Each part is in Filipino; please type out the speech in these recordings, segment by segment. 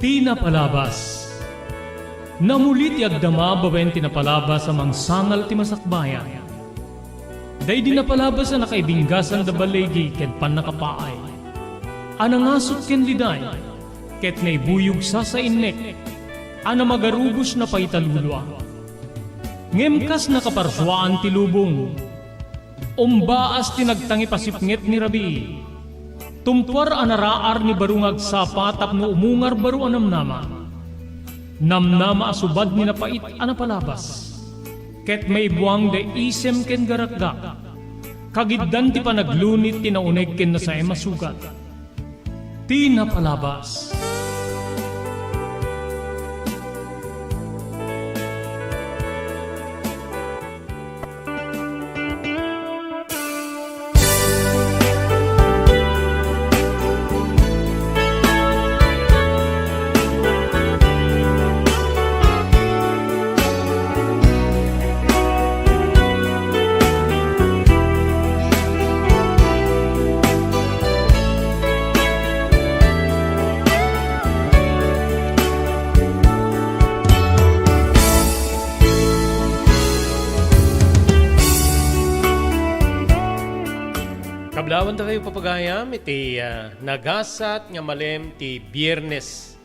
Tinapalabas. Namulit yagdama bawen tinapalabas amang sangal ti masakbayan. Day dinapalabas na nakaibinggasan da balegi ken pan nakapaay. Anangasot ken liday, ket naibuyog sa innek, ana magarubos na paitalulwa. Ngemkas nakaparswaan ti lubong, umbaas tinagtangi pasipnget ni Rabi. Tumpar anaraar ni barungag sapatap no umungar baru anamnama. Namnama asubad ni napait anapalabas. Ket may buwang de isem ken garakgak. Kagiddan ti panaglunit tinauneg ken nasa masugat. Tinapalabas. Kablawan ta kayo papagayam iti nagasat nga malem ti Biyernes.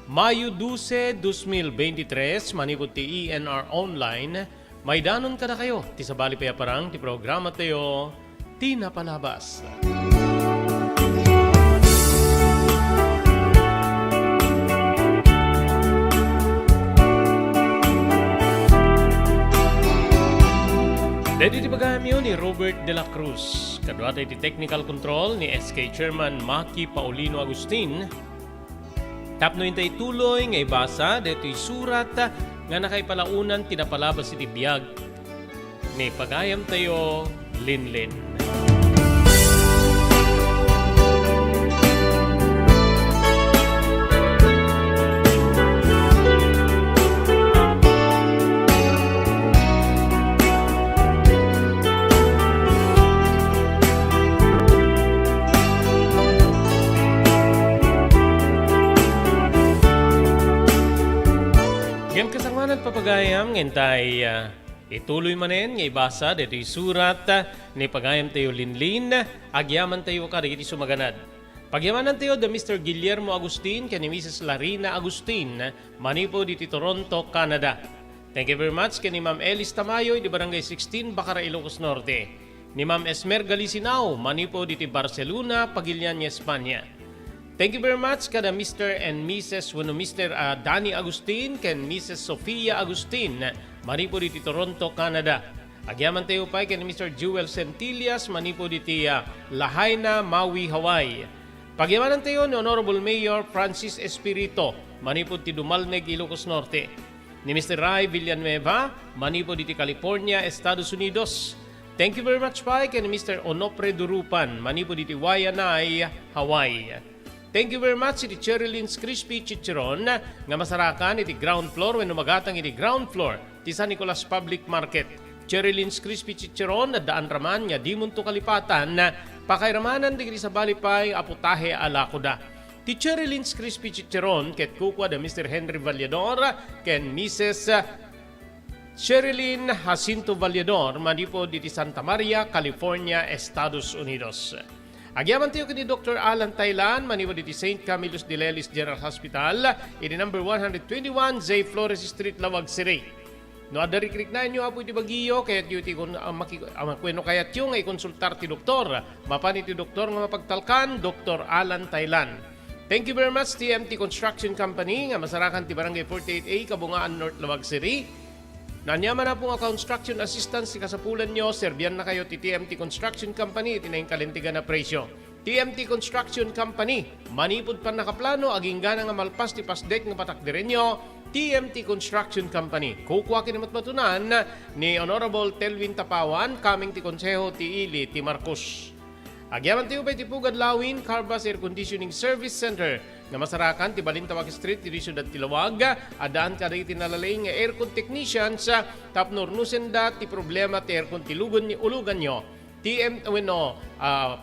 Mayo 12, 2023, manipod ti ENR Online, may danon ka na kayo. Ti sabali payaparang ti programa tayo, Tinapalabas. Dito ti bagayam yun ni Robert de la Cruz. Kadwa tayo ti technical control ni SK Chairman Maki Paulino Agustin. Tapno yung tayo tuloy nga ibasa dito surat nga nakaipalaunan tinapalabas iti biyag ni pagayam tayo Linlin. Papagayam ngentay ituloy manen nga ibasa dito surat ni pagayam tayo Linlin agyaman tayo kariti sumaganad. Pagyamanan tayo da Mr. Guillermo Agustin ken ni Mrs. Larina Agustin manipo dito Toronto, Canada. Thank you very much ken ni Ma'am Elis Tamayo di Barangay 16 Bacara, Ilocos Norte. Ni Ma'am Esmer Galisinao manipo dito Barcelona, Pagilian, Espanya. Thank you very much kada Mr. and Mrs. Mr. Danny Agustin ken Mrs. Sofia Agustin manipo diti Toronto, Canada. Agyaman tayo pa ken Mr. Jewel Centillas manipo diti Lahaina, Maui, Hawaii. Pagyamanan tayo ni Honorable Mayor Francis Espirito manipo diti Dumalneg, Ilocos Norte. Ni Mr. Ray Villanueva manipo diti California, Estados Unidos. Thank you very much pa ken Mr. Onopre Durupan manipo diti Waianae, Hawaii. Thank you very much iti Cherylins Crispy Chicharon nga masarakan iti ground floor when umagatang iti ground floor ti San Nicolas Public Market. Cherylins Crispy Chicharon na daan raman nga di munto kalipatan na pakairamanan di sa balipay aputahe alakoda. Ti Cherylins Crispy Chicharon ket kukwa da Mr. Henry Vallador ken Mrs. Sherilyn Jacinto Vallador manipo diti Santa Maria, California, Estados Unidos. Agyaman tayo ni Dr. Alan Taylan, manipo diti St. Camillus de Lelis General Hospital, in number 121, J. Flores Street, Lawag City. No, adarikrik na inyo apo iti bagiyo, kaya tiyo ti kweno kaya tiyo nga ikonsultar ti doktor. Mapan iti doktor nga mapagtalkan, Dr. Alan Taylan. Thank you very much, TMT Construction Company, nga masarakan ti Barangay 48A, Kabungaan, North Lawag City. Nanyaman na po nga construction assistance si kasapulan nyo, serbiyan na kayo ti TMT Construction Company, tinayong kalintigan na presyo. TMT Construction Company, manipod pa nakaplano, aging gana nga malpas ti pasdek nga patakdirin nyo, TMT Construction Company. Kukwa kinamat matunan ni Honorable Telvin Tapawan, kaming ti Konseho ti Ili, ti Marcos. Agyaman tayo pa iti Pugad Lawin, Carbas Air Conditioning Service Center nga masarakan ti Balintawak Street, ti Ciudad Tilawag, adaan ka rin tinalaling aircon technicians tapno nusenda ti problema ti aircon ti ulugan nyo.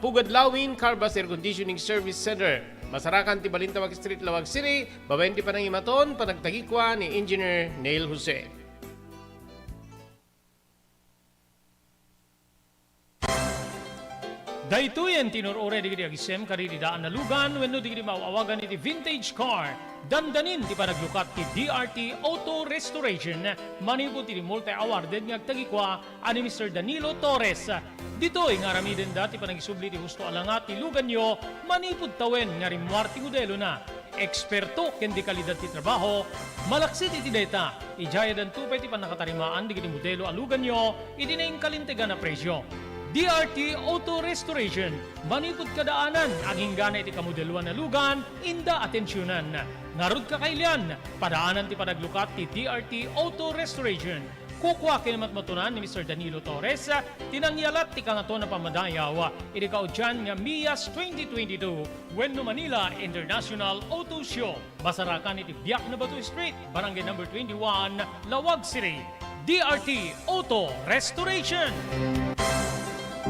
Pugad Lawin, Carbas Air Conditioning Service Center. Masarakan ti Balintawak Street, Lawag City. Babayin ti Panangimaton, panagtagikwa ni Engineer Neil Jose. Daytoyen tinurore di agisem karidi daan na lugan wenno di mawawagan iti vintage car. Dandanin ti panaglukat ti DRT Auto Restoration. Manipod ti multi-awarded nga agtagikwa ani Mr. Danilo Torres. Ditoy nga ramiden dati panagisubli ti husto alangat ti lugan nyo manipod tawen nga rimwar ti modelo na. Eksperto ken di kalidad ti trabaho, malaksit iti data. Ijaya dan tupay ti panakatarimaan di modelo alugan nyo, iti na kalintegan na presyo. DRT Auto Restoration, manipod kadaanan, aging gana iti kamodeluan na lugan, inda atensyonan. Narod kakailan, padaanan ti panaglukat ti DRT Auto Restoration. Kukwa kinamatmatunan ni Mr. Danilo Torres, tinangyalat ti kangato na pamadayaw, iti kaudyan nga MIAS 2022, Wenno Manila International Auto Show. Basarakan iti Biak na Batu Street, Barangay number 21, Lawag City. DRT Auto Restoration.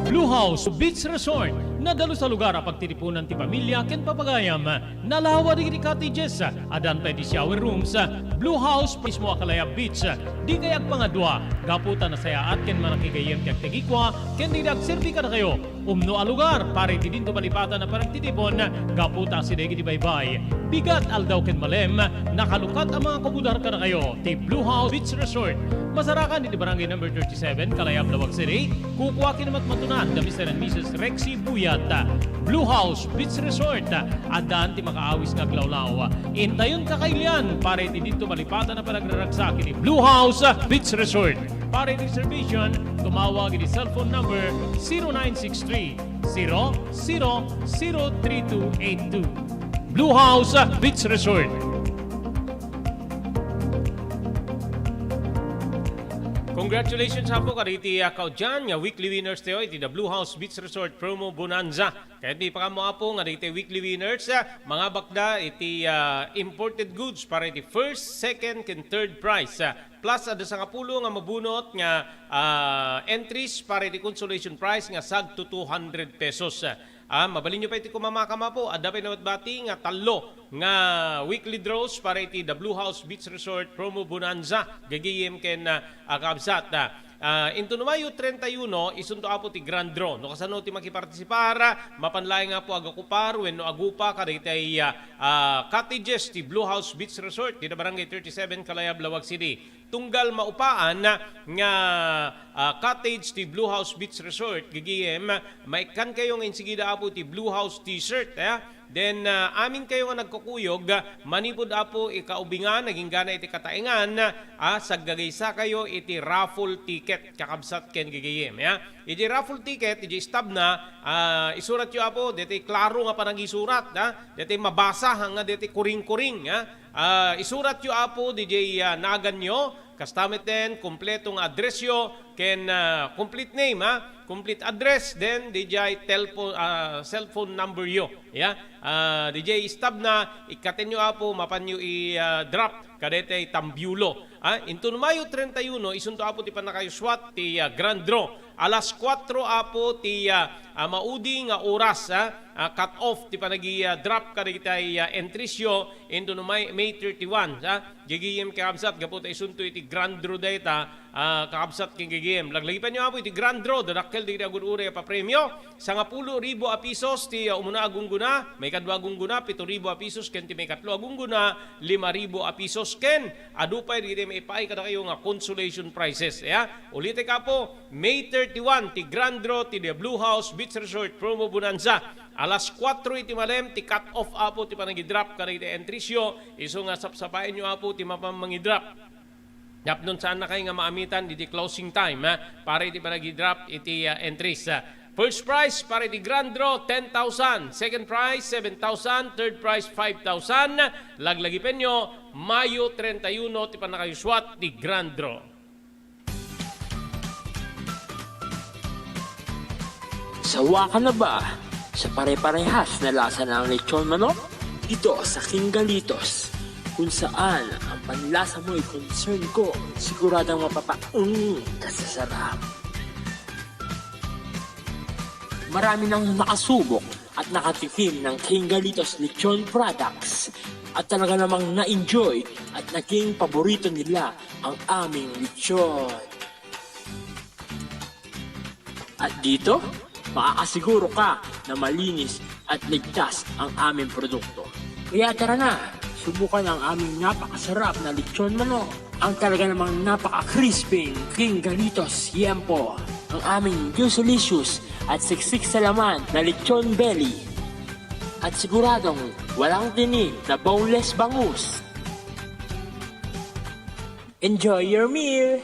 Blue House Beach Resort, nadalo sa lugar pagtitipunan ti pamilya ken papagayam. Nalawa di cottages, adan pa di shower rooms. Blue House mismo akalaya beach. Di kayag pangadwa, gaputan na saya at ken manakigayem ti agtegikwa, ken di agserbi ka na kayo. Umno a lugar, pare ti dinto malipatan na parang titipon, gaputa si degi di baybay. Bigat aldaw ken malem, nakalukat ang mga kumudar ka na kayo. Ti Blue House Beach Resort. Masarakan di barangay number 37, Kalayab, Lawag City. Kukuha kinamatmatunan da Mr. and Mrs. Rexy Buyat. Blue House Beach Resort. Adaan ti makaawis nga glawlaw. Intayon kakailian, pare ti dito malipatan na panagraragsak ni Blue House Beach Resort. Pare ti reservation, tumawag ni cellphone number 0963 000232. Blue House Beach Resort. Congratulations po kariti kaudyan nga weekly winners tayo iti the Blue House Beach Resort Promo Bonanza. Kaya di pa kamo po nga iti weekly winners mga bakda iti imported goods para iti first, second, and third prize. Plus ada sa kapulo nga mabunot nga entries para iti consolation prize nga sag to 200 pesos. Mabalin nyo pa iti kumamakama po. Ada pa bati nga talo nga weekly draws para iti the Blue House Beach Resort Promo Bonanza. Gagiyem ken kabsat. Into Mayo 31, isunto apo ti Grand Draw. No kasano ti makipartisipara, mapanlay nga po agakupar, wenno agupa kada itay cottages ti Blue House Beach Resort, ti barangay 37, Kalayab, Lawag City. Tunggal maupaan nga cottage ti Blue House Beach Resort, gigiem, maikan kayo nga insigida apo ti Blue House T-shirt. Then, amin kayo nga nagkukuyog, manipod apo ikaubingan, naging gana iti kataingan, saggagaysa kayo iti raffle ticket, kakabsat ken gigayem. Iti raffle ticket, iti stab na, isurat yo apo, deti klaro nga panang isurat, deti mabasa nga deti kuring-kuring. Isurat yo apo, DJ nagan nyo, kastamit din, kompletong address yo, ken complete name, complete address, then DJ cellphone number yo. DJ stab na, ikaten nyo apo, mapan nyo i-drop, kadete tambyulo. Into Mayo 31, isunto apo ti panakayuswat, ti Grand Draw. Alas 4 apo ti maudi nga oras, cut off ti panagi-drop kaditay entries yo into May 31. Gigiyem kakabsat, gaputa isunto iti Grand Draw data, kakabsat king gigiyem. Laglagipan nyo apo iti Grand Draw, dadakkel di agud-ure pa premyo. 10,000 a pisos ti umuna agungguna, may kadwa agungguna, 7,000 a pisos, ken ti may katlo agungguna, 5,000 a pisos, ken adupay di may ipay kada kayo nga consolation prizes. Ulite ka po, May 31, ti Grand Draw, ti The Blue House Beach Resort Promo Bonanza. Alas 4 iti malem, ti cut off apo, ti panagidrop, kada iti entries yo, iso nga sapsapain nyo apo, ti mapamangidrop. Yap nun saan na kayo nga maamitan, iti closing time, para iti panagidrop, iti entries. First prize para iti Grand Draw, 10,000. Second prize, 7,000. Third prize, 5,000. Laglagipen nyo, Mayo 31, ti panakayuswat, ti Grand Draw. Sawa ka na ba sa pare-parehas na lasa ng lechon manok? Dito sa King Galitos, kung saan ang panlasa mo ay concern ko, siguradang kasasarap. Marami nang nakasubok at nakatikim ng King Galitos Lechon products. At talaga namang na-enjoy at naging paborito nila ang aming lechon. At dito, makakasiguro ka na malinis at ligtas ang aming produkto. Kaya tara na, subukan ang aming napakasarap na lechon manok. Ang talaga namang napaka-crisping King Galitos Yempo. Ang aming juicelicious at siksik sa laman na lechon belly. At siguradong walang tinig na boneless bangus. Enjoy your meal!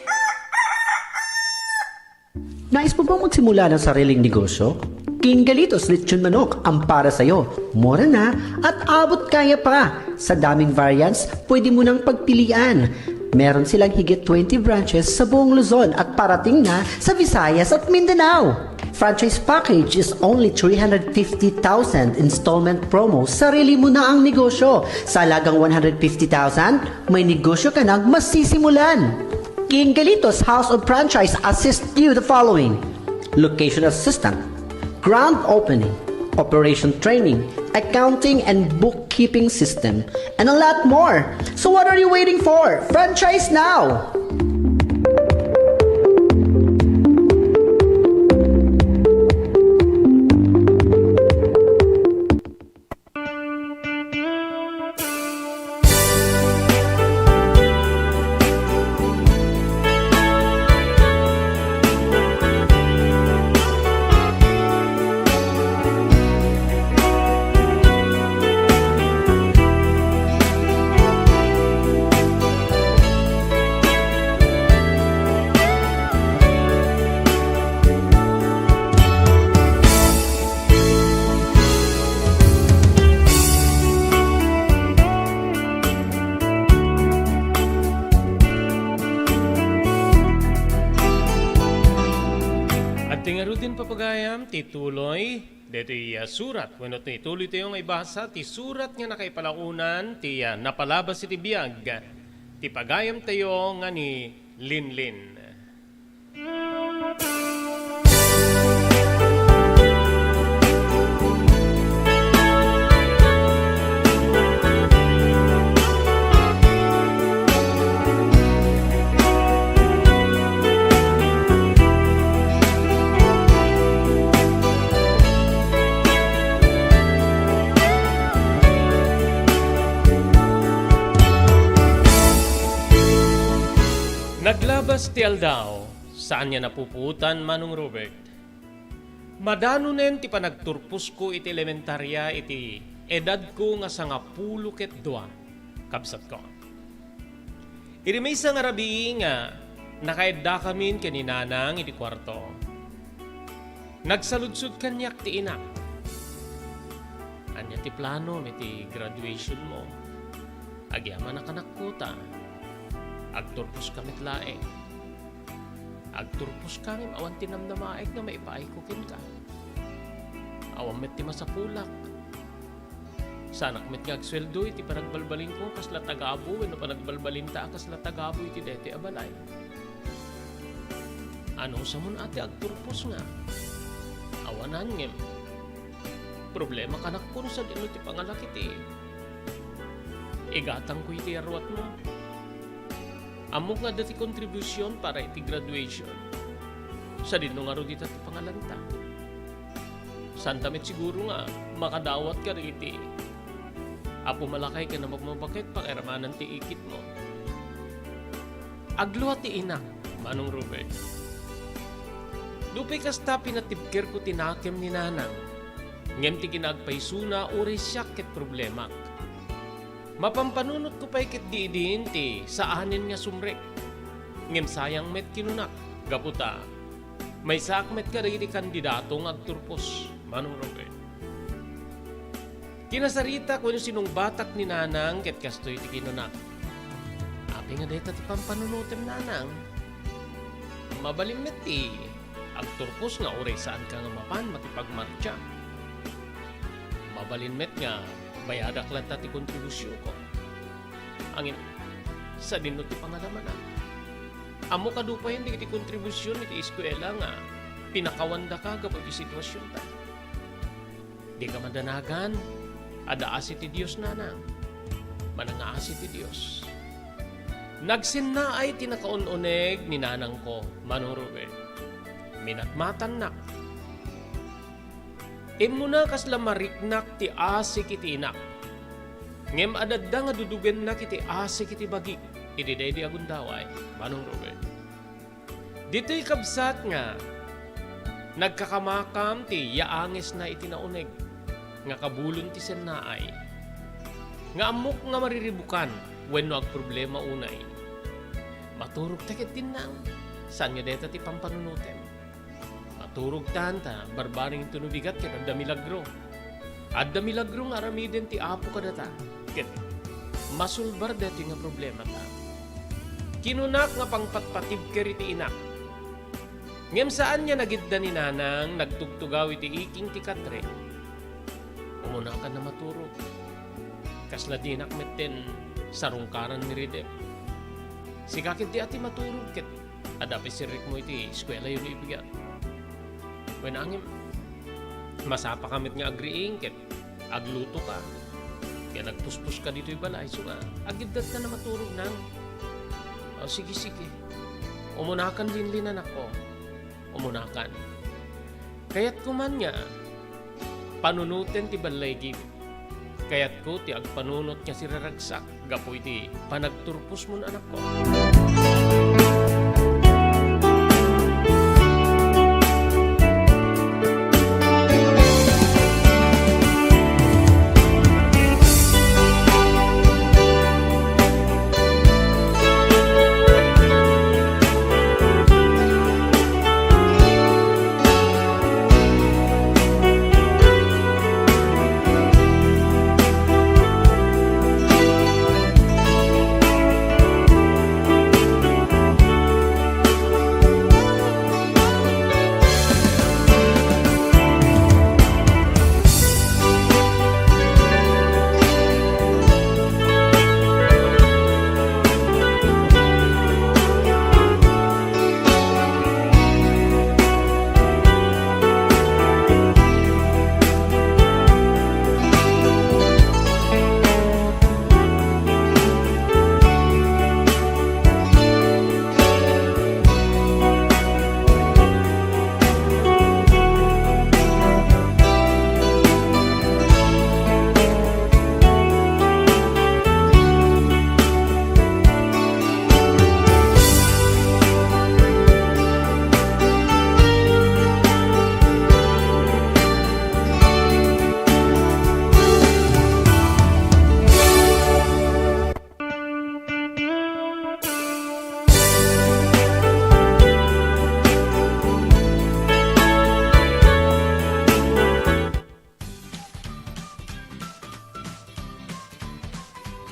Nais mo bang magsimula ng sariling negosyo? King Galitos Lechon Manok ang para sa'yo. Mura na at abot kaya pa. Sa daming variants, pwede mo nang pagpilian. Meron silang higit 20 branches sa buong Luzon at parating na sa Visayas at Mindanao. Franchise package is only 350,000 installment promo. Sarili mo na ang negosyo. Sa halagang 150,000, may negosyo ka nang masisimulan. King Galitos House of Franchise assist you the following: location assistant, grand opening, operation training, accounting and bookkeeping system, and a lot more. So what are you waiting for? Franchise now! Tingarudin papagayam, tituloy, dito surat. Bueno, tituloy tayo nga ibasa, ti surat nga nakaipalaunan, ti napalabas iti biyag, ti pagayam tayo nga ni Linlin. Naglabas ti Aldao, saan niya napuputan Manong Robert. Madano nen ti panagturpus ko iti elementarya iti edad ko nga sa 12 kabsat ko. Irimay sa nga rabi nga nakaedda kamin kaninanang iti kwarto. Nagsaludsud kanyak ti inak. Anya ti plano iti graduation mo. Agyaman na kanakkuta. Agturpos kamit laeng. Agturpos kami awan tinamnamaik na maipaikukin ka. Awan met ti masapulak. Sanak met nga agsweldo iti panagbalbalin ko kasla tagabo wenno panagbalbalin ta kasla tagabo iti deti abalay. Ano sa mun ati agturpos nga? Awanan ngem. Problema kanak ko sa dino ti pangalakit eh. Igatang ko iti arwat mo. Amok nga dati kontribusyon para iti graduation. Sa dino nga ro dita ti pangalanta. Santamit siguro nga makadawat ka iti. Apo malakay ka na magmabakit pakiramanan ti ikit mo. Agluwa ti inak, Manong Robert. Dupay kasta pinatibker ko tinakem ni nanang. Ngem ti ginagpaysuna uri siyak ket problema. Mapampanunot ko pa'y kit diidiin ti saanin nga sumrek. Ngem sayang met kinunak, gaputa. May sakmet ka rin kandidato ng agturpos, Manong Robert. Kinasarita ko yung sinong batak ni nanang ket kastoy ti kinunak. Api nga deta ti pampanunutem nanang. Mabalimmet ti agturpos nga uray saan ka nga mapan matipagmarcha. Mabalimmet nga bayadak lang ti kontribusyon ko. Angin, sa dinno ti pangalaman na. Amo kadupay hindi ti kontribusyon iti eskwela nga pinakawanda ka kapag ti sitwasyon ta. di ka madanagan, ada asit ti Diyos nanang, mananga asit ti Diyos. Nagsinna ay tinakaununeg ni nanang ko, Manong Robert. Minatmatan nak. Imuna kasla mariknak ti asik iti inak. Ngem adadda nga dudugen na kiti asik iti bagik. Ididay di agundaway, Manong Robert. Dito'y kabsat nga, nagkakamakam ti yaangis na itinauneg, nga kabulon ti sennaay. Nga amok nga mariribukan, wenno ag problema unay. Maturog takit din nang, saan nga deta ti pampanunutem. Maturog tanta, barbaring tunubigat ket adda milagro. Adda milagro nga aramiden ti apo kadata. Ket masulbar deti nga problema ta. Kinunak nga pangpatpatib keri ti inak. Ngem saan niya nagidda ni nanang nagtugtugaw iti iking ti katre. Umuna ka na maturog. Kasla dinak metten sarungkaran ni Ridep. Sikakit di ati maturog ket adapi sirik mo iti eskwela yun ibigat. When angim masapa kamit nga agriing ket agluto ka. Kaya nagpuspos ka dito balay so nga agiddat ka na maturog nang. O sige. Umunakan din linan ako. Umunakan. Kaya't kuman nga, panunutin ti balay gib. Kaya't ko ti agpanunot niya si raragsak. Gapoy ti panagturpos mo na anak ko.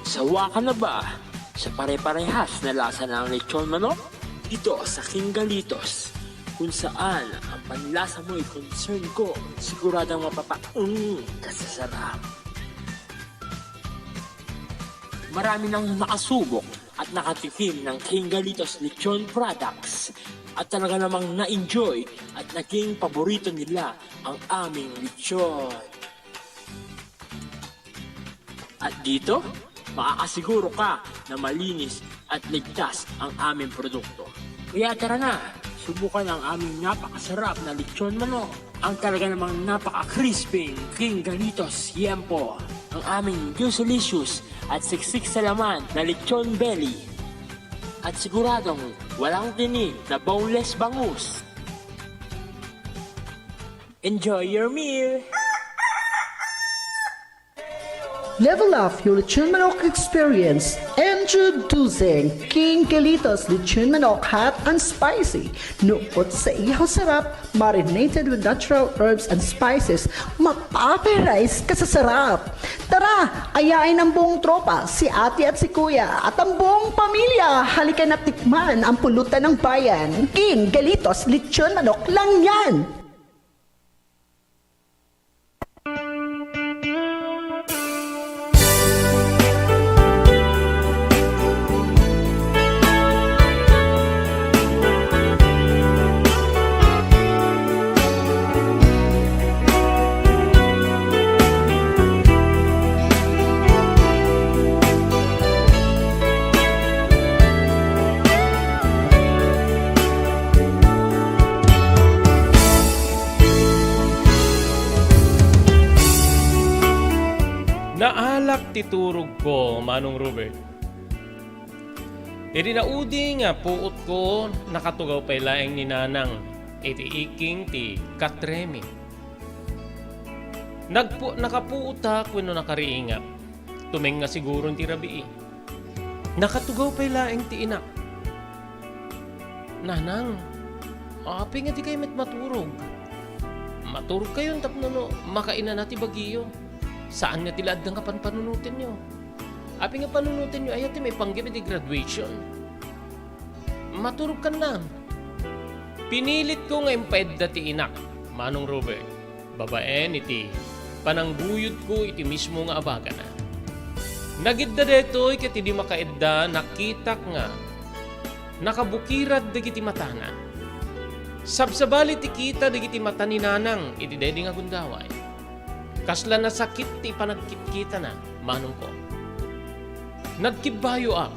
Sawa ka na ba sa pare-parehas na lasa ng lechon manok? Dito sa King Galitos, kung saan ang panlasa mo ay concern ko, siguradang kasasarap. Marami nang nakasubok at nakatikim ng King Galitos lechon products at talaga namang na-enjoy at naging paborito nila ang aming lechon. At dito, makakasiguro ka na malinis at ligtas ang aming produkto. Kaya tara na, subukan ang aming napakasarap na lechon manok. Ang talaga namang napaka-crispy King Galitos Yempo. Ang aming juicelicious at siksik sa laman na lechon belly. At siguradong walang tinig na boneless bangus. Enjoy your meal! Level up your Lechon Manok experience. Introducing King Galitos Lechon Manok Hot and Spicy. Nukot sa ihaw sarap, marinated with natural herbs and spices, mapaperize ka sa sarap. Tara, ayain ang buong tropa, si ate at si kuya, at ang buong pamilya. Halika na tikman ang pulutan ng bayan. King Galitos Lechon Manok lang yan. ti turog ko, Manong Robert. Iti naudi nga puot ko nakatugaw pa ilaeng ni Nanang iti iking ti Katremi. Nakapuuta kuno nakariingap. Tumeng nga siguro ti rabii. Nakatugaw pa ilaeng ti inak. Nanang, api nga di kayo maturog. Maturog kayo tapno no, makaina na ti bagiyo. Saan nga tilad nga panunutin nyo? Api nga panunutin nyo, ayaw ti may panggipit di graduation. Maturog ka na. Pinilit ko nga imped ti inak, Manong Robert. Babaen iti, panangguyod ko iti mismo nga abaga na. Nagidda detoy ket di makaedda nakitak nga nakabukirad dagiti matana. Sabsabali ti kita dagiti mata ni Nanang iti dedi nga gundaway. Kasla na sakit ti panagkitkita na, Manong ko. Nagkibayo ak,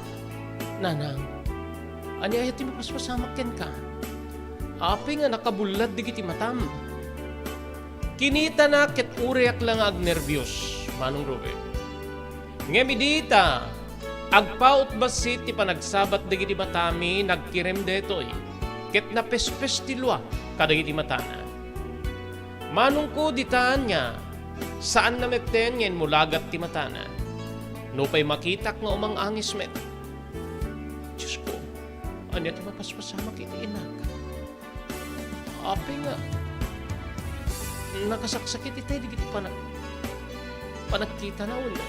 Nanang, ani ayat ti mapaspasamak ken ka. Api nga nakabulad digiti matam. Kinita na ket ureak lang agnervyos, Manong Robert. Ngemi dita, agpaut basit ti panagsabat digiti matami nagkirem detoy. Ket napespes ti lua kadagiti matana. Manong ko ditaan niya, saan na mekten ngayon mulagat ti matana. No pa'y makitak nga umang angis met. Diyos ko, ano ito mapaspasamak iti inak? Api nga, nakasaksakit iti di kiti panagkita na ulo.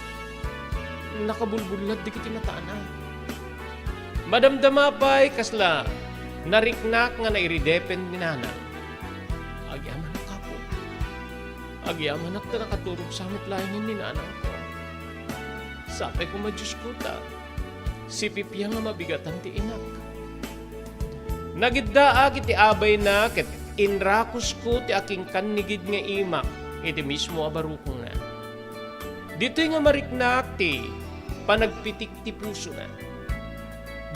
Nakabulbulad di kiti matana. Madamdama pa'y kasla, nariknak nga nairidepend ni Nanang. Agyaman na ka po. Agyaman na nakaturog sa amitlayan ni Nanang ko. Sabi ko Diyos ko ta, si Pipya nga mabigatan ti inak. Nagiddaag iti abay na ket inrakos ko ti aking kanigid nga imak iti mismo abarukong na. Dito'y nga mariknak ti panagpitik ti puso na.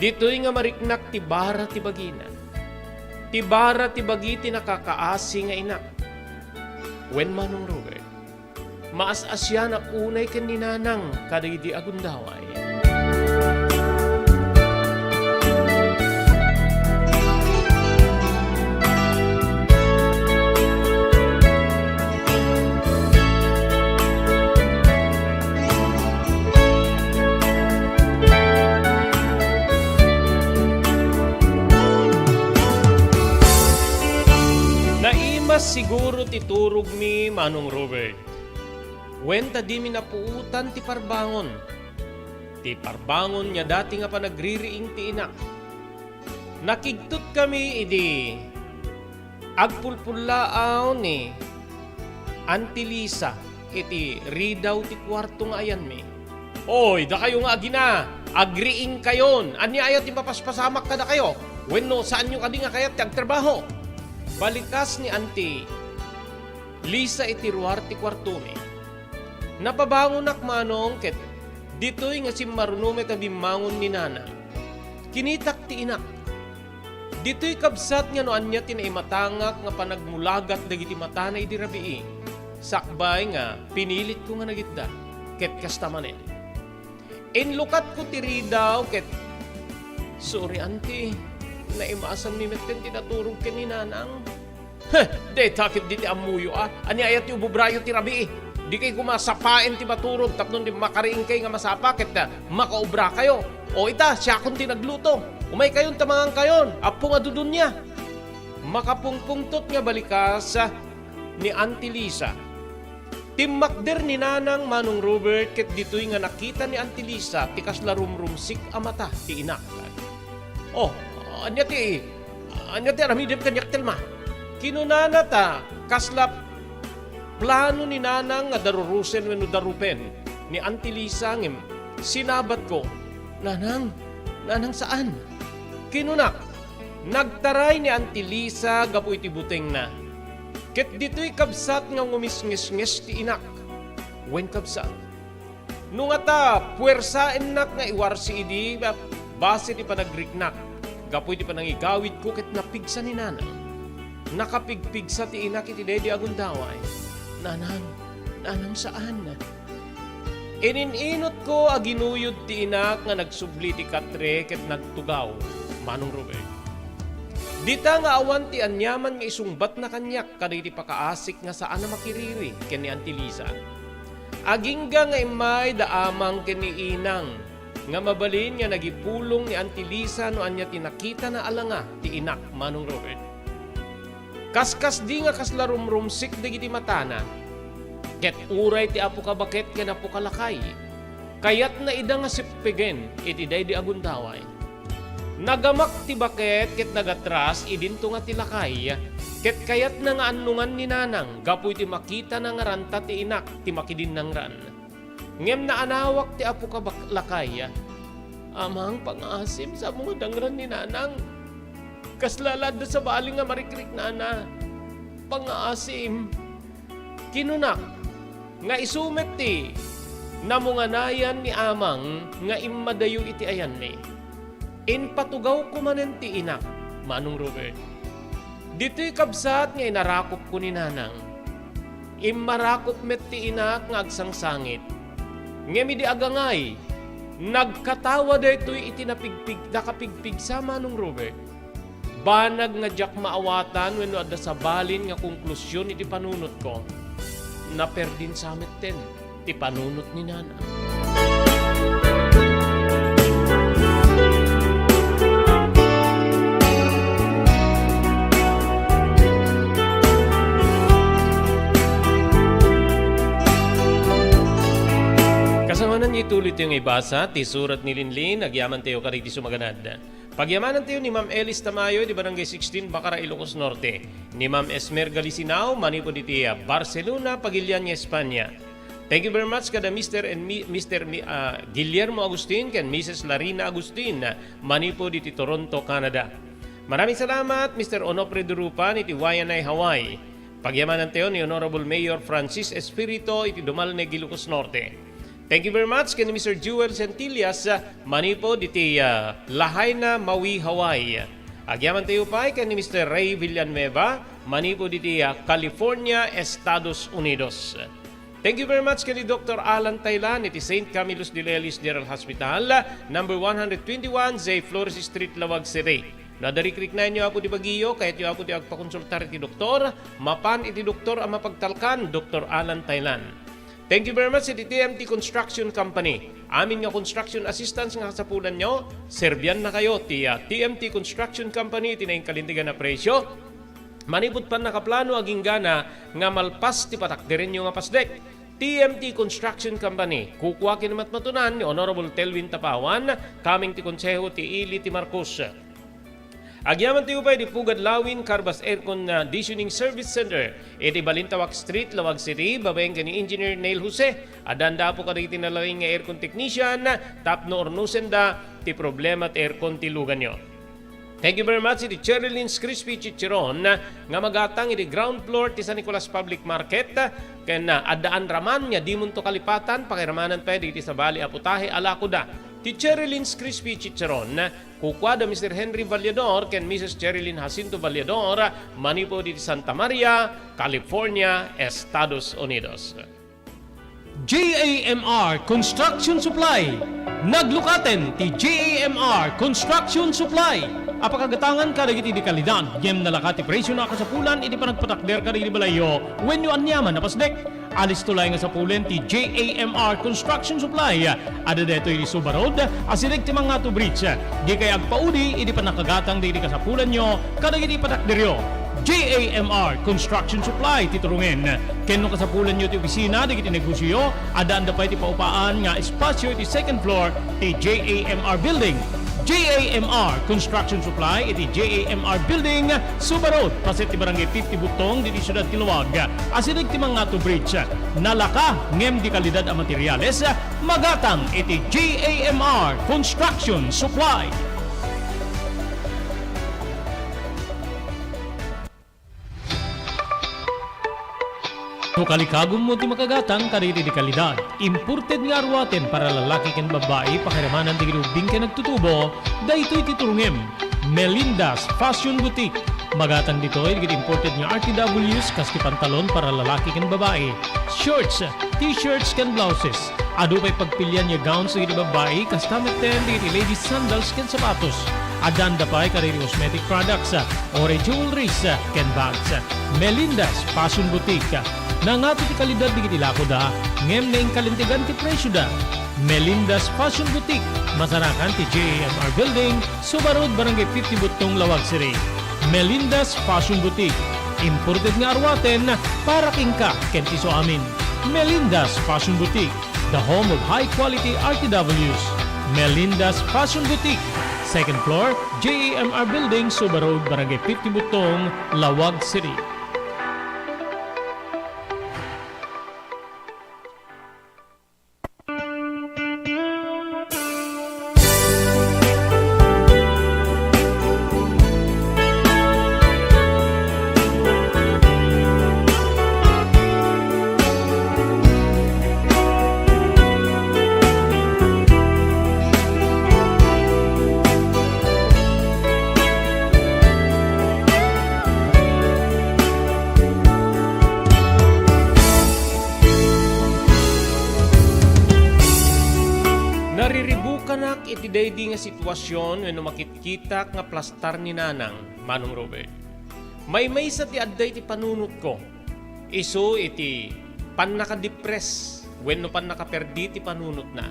Dito'y nga mariknak ti bara ti bagina. Ti bara ti bagi ti nakakaasi nga inak. When Manong Robert, maas-asyan ak unay ken ni Nanang kadagiti agundaway. Naimas siguro ti turog mi Manong Robert. Wenta di mi napuutan ti parbangon. Ti parbangon niya dati nga pa nagririing ti inak. Nakigtot kami idi agpulpulaaw ni Auntie Lisa iti ridaw ti kwarto nga ayan mi. Oy, da kayo nga agina, agriing kayon. Ani ayat ti mapaspasamak kada kayo. Wenno saan nyo kadi nga kayat ti agtrabaho. Balikas ni Auntie Lisa iti ruar ti kwarto mi. Napabangon ak Manong ket dito'y nga si marunume tabimangon ni Nanang. Kinitak ti inak. Dito'y kabsat nga no anya tinaimatangak nga panagmulagat dagiti mata na idi rabii. Sakbay nga pinilit ko nga nagitda ket kasta manen. Inlukat ko ti ridaw ket sorry Auntie, naimasan mi metten ti naturog ken ni Nanang. De takit di ti amuyo ani ayat ti ububrayo ti rabii. Di kayo kumasapain ti maturog tapnon di makariing kayo nga masapa ket makaubra kayo. O ita, siya akong tinagluto. Umay kayon tamangan kayon. Apo nga dudun niya. Makapungpungtot nga balikas ni Auntie Lisa. Timmakder ni Nanang Manong Robert ket dito'y nga nakita ni Auntie Lisa ti kasla rumrumsik a mata ti inak. Oh, anya ti aramidem kanyak telma. Kinunana ta kasla plano ni Nanang nga darurusen wenno darupen ni Auntie Lisa ngem sinabat ko, Nanang saan? Kinunak, nagtaray ni Auntie Lisa gapu iti buteng na. Ket dito'y kabsat nga ngumisnges-nges ti inak. Wen kabsat. Nung ata, puwersain nak nga iwarsi idi, base ti panagriknak. Gapu iti panangigawid ko ket napigsa ni Nanang. Nakapigpigsa ti inak iti dedi agundaway. Nanang saan? Inininot ko aginuyod ti inak nga nagsubli ti katre ket nagtugaw, Manong Robert. Dita nga awan ti anyaman nga isungbat na kanyak kaday ti pakaasik nga saan na makiriri ken ni Auntie Lisa. Agingga nga imay daamang ken ni inang nga mabalin nga nagipulong ni Auntie Lisa no anya tinakita na alanga ti inak, Manong Robert. Kaskas di nga kaslarumrumsik digiti matana. Ket uray ti apo kabaket ken apo kalakay. Kayat na ida nga sippigen iti day di agundaway. Nagamak ti baket ket nagatras idinto nga ti lakay. Ket kayat na nga annungan ni nanang gapoy ti makita na nga ranta ti inak ti makidin nang ran. Ngem na anawak ti apo kabaklakay. Amang pangasim sa mga dangran ni nanang. Kaslalad sa baling nga marikrik na ana. Pangasim. Kinunak. Nga isumet ti namunganayan ni amang nga immadayo iti ayan ni. Inpatugaw ko manen ti inak, Manong Robert. Dito'y kabsat nga inarakop ko ni nanang. Immarakop met ti inak nga agsangsangit. Ngemi di agangay, nagkatawa dito'y iti nakapigpig sa Manong Robert. Banag nga jak maawatan wenno adda sa balin nga konklusyon iti panunot ko. Naperdin sa amet ten, ti panunot ni nana. Kasamanan niyo ituloy ito yung ibasa, ti surat ni Linlin, agyaman tayo kariti sumaganad. Pagyamanan tayo ni Ma'am Elis Tamayo di Barangay 16, Bacara, Ilocos Norte. Ni Ma'am Esmer Galisinao, manipo di Barcelona, Pagilian, Espanya. Thank you very much kada Mr. Guillermo Agustin and Mrs. Larina Agustin, manipo di Toronto, Canada. Maraming salamat Mr. Onofre Durupan iti Waianae, Hawaii. Pagyamanan tayo ni Honorable Mayor Francis Espirito iti Dumalneg, Ilocos Norte. Thank you very much kay Mr. Jewel Centillas, manipo diti Lahaina, Maui, Hawaii. Agyaman tayo pa kay Mr. Ray Villanueva, manipo diti California, Estados Unidos. Thank you very much kay Dr. Alan Taylan iti St. Camillus de Lelis General Hospital, number 121, Zay Flores Street, Lawag City. Nadarikrik na inyo ako di Baguio, kahit yung ako di agpakonsultar iti doktor, mapan iti doktor ang mapagtalkan, Dr. Alan Taylan. Thank you very much sa TMT Construction Company. Amin nga construction assistance nga kasapulan nyo, Serbian na kayo, TMT Construction Company, tinaing kalintigan na presyo. Manipot pa nakaplano aging gana nga malpas ti patakdirin nyo nga pasdek. TMT Construction Company, kukuwakin namat matunan ni Honorable Telvin Tapawan, kaming ti konseho ti Ili ti Marcos. Agyaman tayo pa di Pugad Lawin, Carbas Air Conditioning Service Center. Iti Balintawak Street, Lawag City, babayang ka ni Engineer Neil Jose. Adanda po ka rin tinalawin nga aircon technician, tapno ornusen da, ti problema at aircon tilugan nyo. Thank you very much iti Cherylyn's Crispy Chichiron nga magatang iti ground floor ti San Nicolas Public Market ken adaan raman nga di munto kalipatan pakiramanan pa iti sa Bali Aputahe Alakuda. Ti Cherylyn's Crispy Chicharon, kukwada Mr. Henry Vallador ken Mrs. Cherilyn Jacinto Vallador, manipo di Santa Maria, California, Estados Unidos. JAMR Construction Supply. Naglukaten ti JAMR Construction Supply. Apakagatangan ka dagiti di kalidad, yem nalakati presyo na kasapulan, iti panagpatakder ka dagiti balayo, when you anyaman na pasdek. Alis tulay nga sa pulen ti JAMR Construction Supply. Ada deto iti Subarod, asilig ti mga to bridge. Di kay agpaudi, iti panakagatang di kasapulan nyo, kadagiti patakderyo. JAMR Construction Supply titurungin. Kenno kasapulan nyo ti opisina, di kiti negosyo, ada anda pa iti paupaan nga espasyo iti second floor ti JAMR Building. JAMR Construction Supply iti JAMR Building, Subarod, paset ti Barangay 50 Butong, diti Siyudad Tiluwag. Asilig ti mga to bridge, nalaka ngem di kalidad ang materyales, magatang iti JAMR Construction Supply. No kalikagom mo ti makagatang kariri di kalidad. Imported nga arwaten para lalaki ken babae pakiramanan di grubing ken nagtutubo, daytoy titurungem. Melinda's Fashion Boutique. Magatang dito ay imported nga RTWs kaski pantalon para lalaki ken babae. Shorts, t-shirts ken blouses. Ado pa'y pagpilyan niya gowns sa babae, kastamit ten di ladies sandals ken sapatos. Adanda pa'y kariri cosmetic products, ore jewelries, ken bags. Melinda's Fashion Boutique. Nangato ti kalidad di kitilako da, ngem na kalintigan ti presyo da. Melinda's Fashion Boutique, masarakan ti JAMR Building, Subarod, Barangay 50 Butong, Lawag City. Melinda's Fashion Boutique, imported nga arwaten para kingka kenti so amin. Melinda's Fashion Boutique, the home of high-quality RTWs. Melinda's Fashion Boutique, second floor, JAMR Building, Subarod, Barangay 50 Butong, Lawag City. Nariribukanak iti daydi nga sitwasyon wenno makikita nga plastar ni Nanang, Manong Robert. May sa ti adday ti panunot ko. Isu iti nakadepres wenno nakaperdi ti panunot na.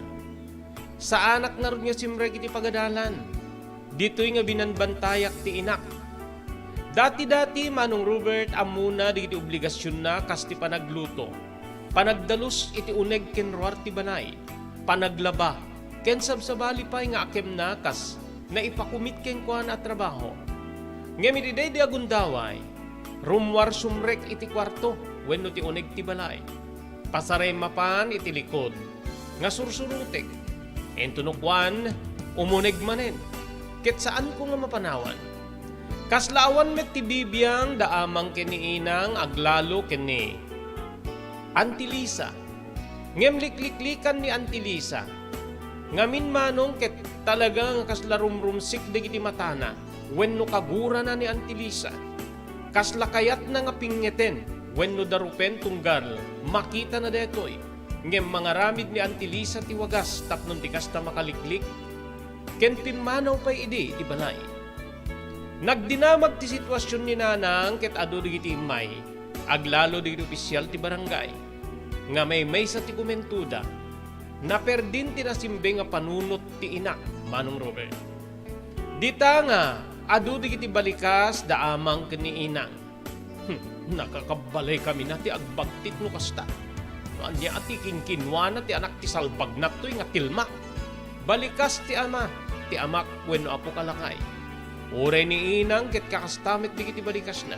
Sa anak na ron nga simrek iti pagadalan. Dito'y nga binanbantayak ti inak. Dati-dati, Manong Robert, amuna di iti obligasyon na kas ti panagluto. Panagdalus iti uneg kenruar ti banay. Panaglaba. Ken sabsabali pa nga akem na kas na ipakumit ken kuan at trabaho. Ngem iti daydi agundaway, rumwar sumrek iti kwarto wenno ti uneg ti balay. Pasarema pan iti likod nga sursurutek. Ento no kuan umuneg manen. Ket saan ko nga mapanawan? Kaslaawan met ti bibiyang daamang ken ni inang aglalo ken ni Auntie Lisa. Ngem likliklikan ni Auntie Lisa. Ngamin manong ket talaga nga kaslarumrumsik digiti matana wenno kagura na ni Auntie Lisa. Kaslakayat na nga pingeten wenno darupen tunggal makita na detoy. Ngem mga ramid ni Auntie Lisa ti wagas tapnon ti kasta makaliklik. Ken pinmanaw pay idi ti balay. Nagdinamag ti sitwasyon ni Nanang ket adu digiti imay. Aglalo digiti opisyal ti barangay. Nga may sa ti kumentuda. Naperdin tinasimbing nga panunot ti ina, Manong Robert. Dita nga, adu digiti balikas daamang kini inang. Nakakabalay kami na ti agbagtit no kasta. Anya ati kinkinwa na ti anak ti salbag na to'y nga tilma. Balikas ti ama, ti amak wenno apo kalakay. Uray ni inang ket kakastamit digiti balikas na.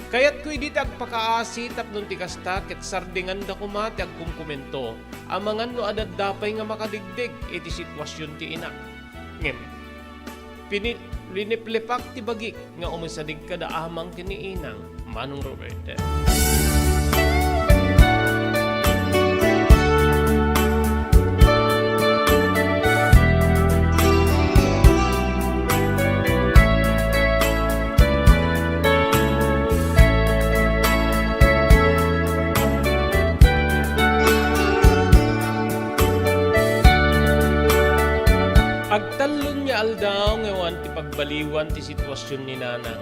Kaya't ko'y di agpakaasi tapnon ti kasta ket sardingan da kumati agkumkumento amangan no adadapay nga makadigdig iti sitwasyon ti ina. Ngem, liniplepak ti bagik nga umisadig kada amang kini inang, Manong Robert. Agtalon niya aldaw ngayon ti pagbaliwan ti sitwasyon ni Nanang.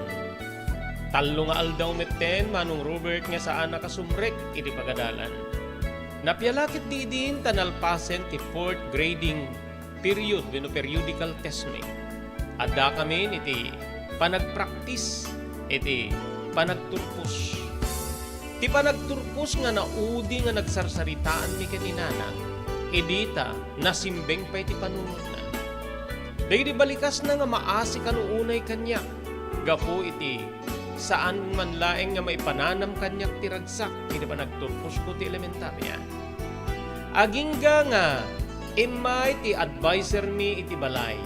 Talo nga aldaw metten, Manong Robert, nga saan nakasumrek iti pagadalan. Napialakit di din tanalpasen ti 4th grading period, periodical test me. Adda kami iti panagpraktis, iti panagturpos. Ti panagturpos nga naudi nga nagsarsaritaan mi ken ni Nanang, edita nasimbeng pa iti panunod na. Dahil balikas na nga maasi kanuunay kanyak. Gapo iti saan man laeng nga maipananam kanyak ti ragsak. Hindi ba nagturpos ko ti elementarya. Agingga nga imay ti advisor mi iti balay.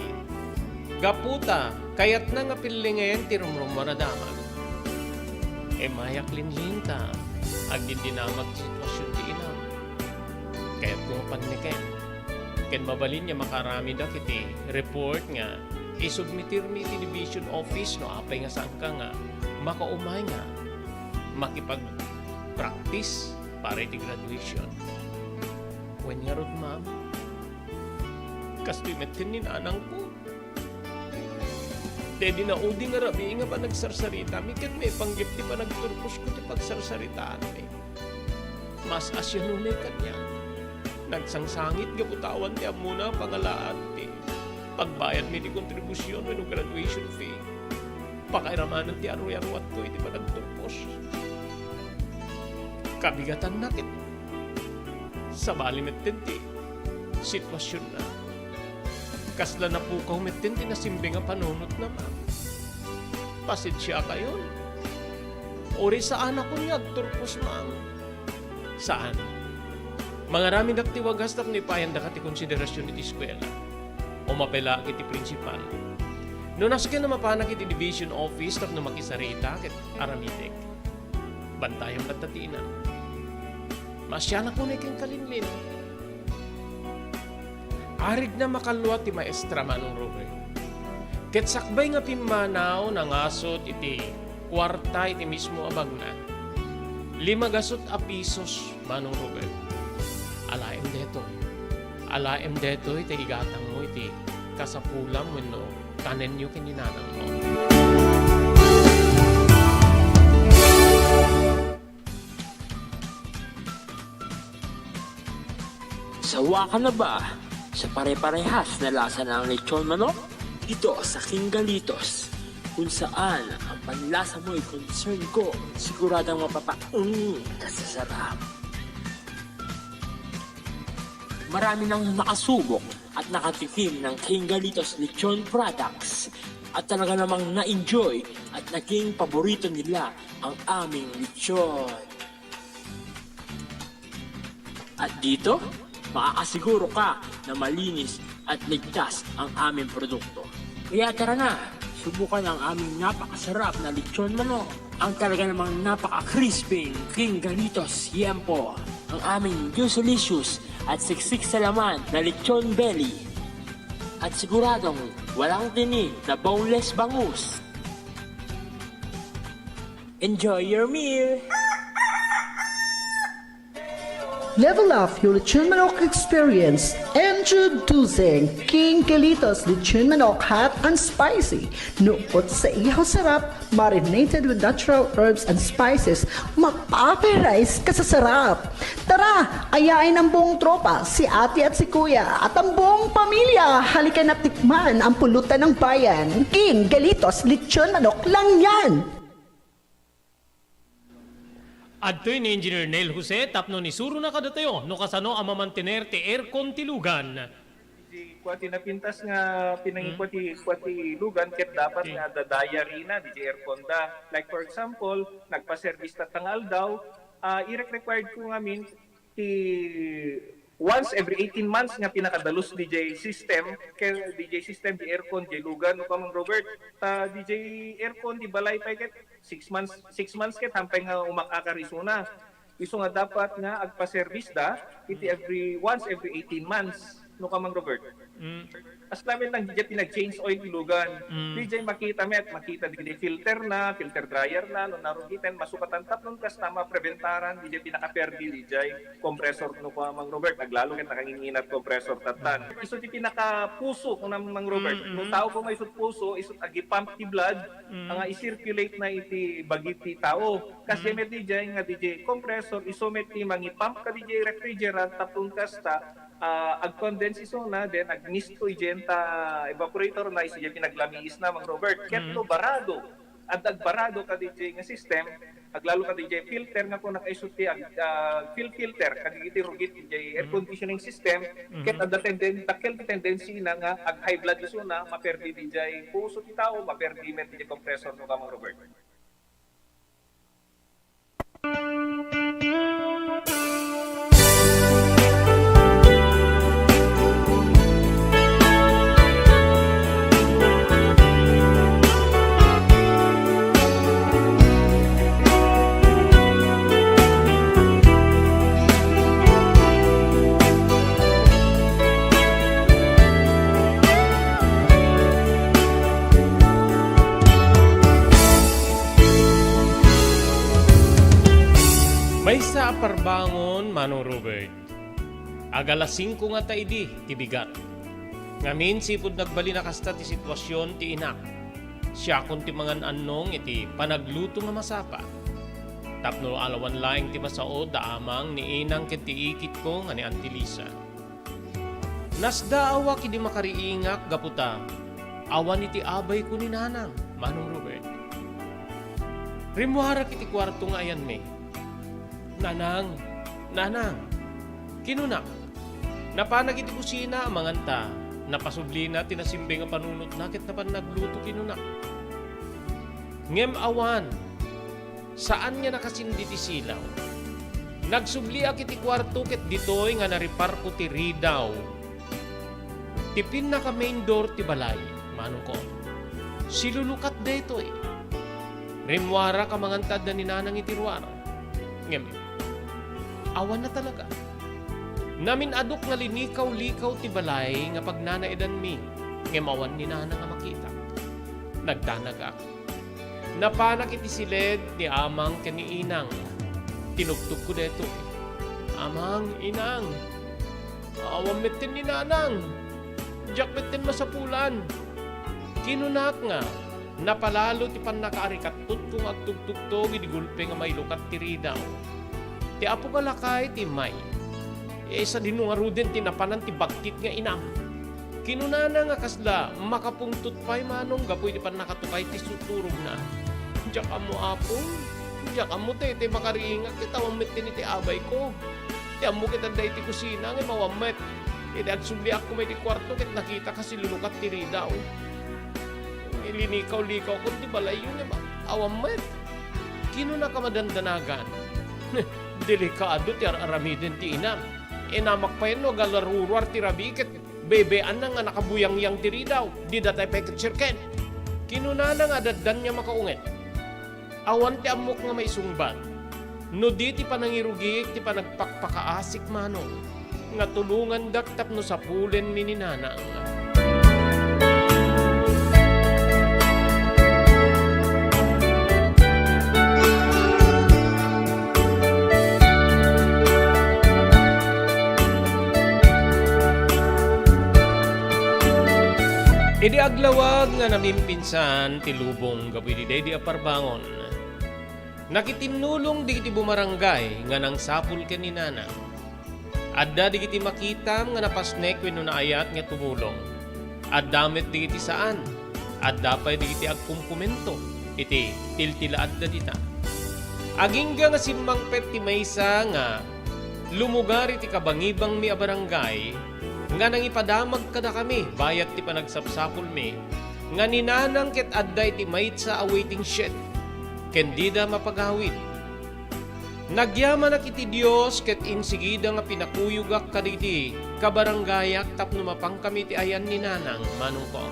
Gaputa kayat na nga pilingayen ti rumrumara damag. Mayak linlinta agin dinamag sitwasyon ti inam. Kaya't kung panniken. Ken mabalin niya makarami da kiti report nga isubmitir mi ti division office no apay nga saan ka nga makaumay nga makipag-practice para iti graduation. Wen nga rod, ma'am. Kasto'y metin ni nanang ko. Dedi na udi nga rabi nga pa nagsarsarita. Mikat may panggipti pa nagturpos ko ti pagsarsaritaan may. Mas asya nunay kanya. Nagsangsangit nga putawan ti amuna pangalaan ti pagbayad mi ti kontribusyon wenno graduation fee. Pakairamanan ti aru-aruat ko iti pa nagturpos. Kabigatan nakit. Sa balimet ti sitwasyon na. Kasla na po kaumitin, tinasimbing nga panunot na ma'am. Pasit siya kayo. Ori saan ako niya, turpos ma'am. Saan? Mga rami naktiwagas tap ni payan da kati konsiderasyon iti eskwela. O mapela kiti principal. No nasken na mapanak iti division office tap no makisarita kit aramitek. Bantayang natatina. Masya na ko na iking kalinlin. Arig na makalwa ti maestra manong Robert. Ket sakbay nga pimanaw ng asot iti kwarta iti mismo abag na. 5 gasot a pisos manong Robert. Alaem deto iti igatang mo iti kasapulam wenno kanen nyo kininanang mo. Sawa ka na ba sa pare-parehas na lasa ng lechon manok? Dito sa King Galitos, kung saan ang panlasa mo ay concern ko, siguradang kasasarap. Marami nang nakasubok at nakatikim ng King Galitos lechon products at talaga namang na-enjoy at naging paborito nila ang aming lechon. At dito, makakasiguro ka na malinis at ligtas ang aming produkto. Kaya tara na, subukan ang aming napakasarap na lechon manok. Ang talaga namang napaka-crispy King Galitos Yempo. Ang aming juicelicious at siksik sa laman na lechon belly. At siguradong walang tinig na boneless bangus. Enjoy your meal! Level up your Lechon Manok experience. Introducing King Galitos Lechon Manok Hot and Spicy. Nukot sa ihaw sarap, marinated with natural herbs and spices, mapaperize ka sa sarap. Tara, ayain ang buong tropa, si ate at si kuya, at ang buong pamilya. Halika na tikman ang pulutan ng bayan. King Galitos Lechon Manok lang yan. Adtoy ni Engineer Nel Jose tapno ni suro na kadatayo no kasano ang mamantener ti aircon ti lugan. Di kwati napintas nga pinangikwati lugan ket dapat nga dadaya rina di aircon da. Like for example, nagpa-service ta tangal daw, i-required ko ngamin ti once every 18 months nga pinakadalos DJ system kay DJ system di aircon di lugan no kamang Robert DJ aircon di balay pa ket 6 months ket hampay nga umakakarisuna iso nga dapat nga agpa-service da iti once every 18 months no kamang Robert. As namin lang DJ pinag-change oil ilugan. DJ makita DJ filter dryer na no narugitan masukatan tapnon kas tama preventaran DJ pinaka-perdi DJ compressor no kamang Robert naglalo ket nakanginginat compressor tatan. Iso ti pinaka-puso kung namang Robert. No tao ko may isut puso isut agi pump ti blood nga i-circulate na iti bagiti tao. Kasi met DJ nga DJ compressor iso met ti mangi-pump ka DJ refrigerant tapnon kas ta ag-condense iso na then ag-mist ko igenta evaporator na isya pinaglamiis na mang Robert ketno barado at agbarado ka DJ nga system aglalo ka DJ filter nga po nakaisuti filter kagigiti rugit DJ air conditioning system ket ada tendency na nga ag high blood iso na maperdi DJ puso ti tao maperdi met DJ compressor no ka mang Robert. May sa parbangon, Manong Robert. Agalas 5 nga ta idi, tibigat. Ngamin sipod nagbali na kasta ti sitwasyon ti inak. Siya kun ti mangan annong iti panagluto nga masapa. Tapno alawan laing ti masaod da amang ni inang ket ti ikit ko nga ni Auntie Lisa. Nasda awa kidi makariingak gaputa. Awan iti abay ko ni nanang, Manong Robert. Rimuhara kiti kwarto nga ayan me. Nanang, kinunak. Napanag iti kusina amanganta. Napasubli na tinasimbe nga panunot na ket napan nagluto kinunak. Ngem awan, saan niya nakasindi ti silaw? Nagsubli akiti kwarto ket ditoy nga naripar ko ti ridaw. Tipin na ka main door ti balay, manong ko. Silulukat detoy. Rimwara ka mangantad na ni nanang itiruar. Ngem, awan na talaga. Namin adok nga linikaw-likaw ti balay nga pagnanaidan mi. Ngem awan ni nanang nga makita. Nagdanag ako. Napanak iti silid ni amang kani inang. Tinugtog ko deto. Amang, inang. Awam metin ni nanang. Diyak metin masapulan. Kinunak nga. Napalalo ti pan nakaarikatut kung agtugtugtog idi gulpe nga may lukat ti ridaw. Ti apo kalakay ti may. Sa dinungaru din tinapanan ti bagkit nga inam. Kinunana nga kasla makapungtut pa'y manong gapoy ti pan nakatukay ti suturog na. Diyak amo apong. Diyak amo te makariingak ti tawamit ti abay ko. Ti amo kita day ti kusina nga mawamit. Iti agsubli ako may ti kwarto ket nakita kasi lulukat ti ridaw. Ilinikaw-likaw ko ti balay yun nga awamit. Kinuna ka madandanagan. Delikado ti aramidin ti inam. Inamak pa yun no galaruruar ti rabiket. Bebean na nga nakabuyang-yang ti ridaw. Di datay peket sirken. Kinuna na nga daddan niya makaungit. Awan ti amok nga may sungban. No di ti panangirugik ti panagpakpakaasik manong. Nga tulungan daktap no sa pulen ni ninanang. Idi aglawag nga namimpinsan ti lubong gabi di aparbangon. Nakitinulong di kiti bumarangay nga nang sapul ken ni nana. Adda di kiti makitam nga napasnek wenno naayat nga tumulong. Addamet di kiti saan. Adda pay di kiti agkumkumento. Iti tiltila adda dita. Agingga nga simmangpet ti maysa nga lumugar iti kabangibang mi a barangay. Nga nang ipadamag kada kami, bayat ti panagsapsapul mi, nga ninanang ket adday ti mayt sa awaiting shed, kendida mapagawid. Nagyaman na kiti Dios ket insigida nga pinakuyugak kadidi, kabaranggayak tapno mapang kami ti ayan ni nanang, manong ko.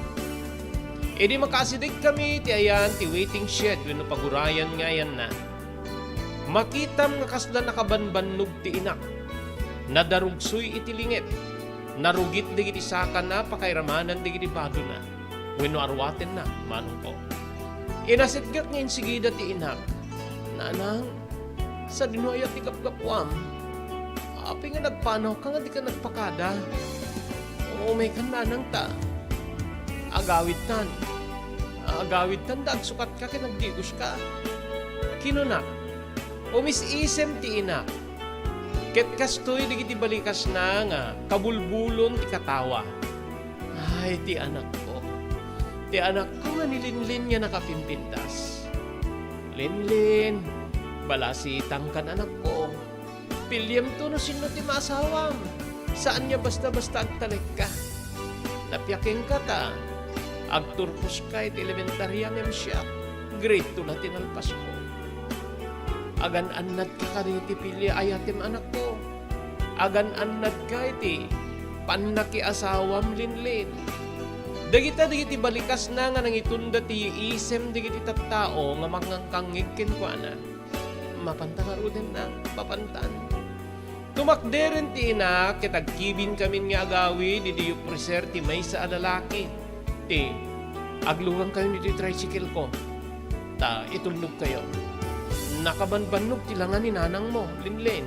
Edi makasidig kami ti ayan ti waiting shed, wenno pagurayan nga ayan na. Makitam nga kasda nakabanbannog ti inak, nadarugsoy iti lingit, narugit digiti saka na pakairamanan digiti bado na. Wenno arwaten na, manong ko. Inasitgat ngayon sigida ti inak. Nanang, sa dinuayat ti kapkapwam, api nga nagpanaw ka nga di ka nagpakada. Oo, may kan nanang ta. Agawid tan. Agawid tan, dagsukat ka kaya nagdigos ka. Kinunak, umisisem ti inak. Ket kastoy digiti balikas na nga kabulbulon ti katawa. Ay, ti anak ko. Ti anak ko nga ni Linlin nga nakapimpintas. Linlin, balasitang kan anak ko. Pilyam to no sino ti maasawam. Saan niya basta-basta agtalik ka? Napyaking ka ta. Agturpos ka iti elementarya ngem siya. Grade 2 na tinalpas ko. Agan-annad ka iti pilya ayatim anak ko. Agan-annad ka iti pannakiasawam Linlin. Dagiti balikas na nga nangitunda ti isem dagiti tattao nga mangangkangig kenkwana. Mapantangaro din na, papantan. Tumakderen ti ina, kitagkibin kami nga agawi, di yu preser ti may sa alalaki. Ti, agluwang kayo ni tricycle ko. Ta, itulog kayo. Nakabanbanog tilangan ni nanang mo, Linlin.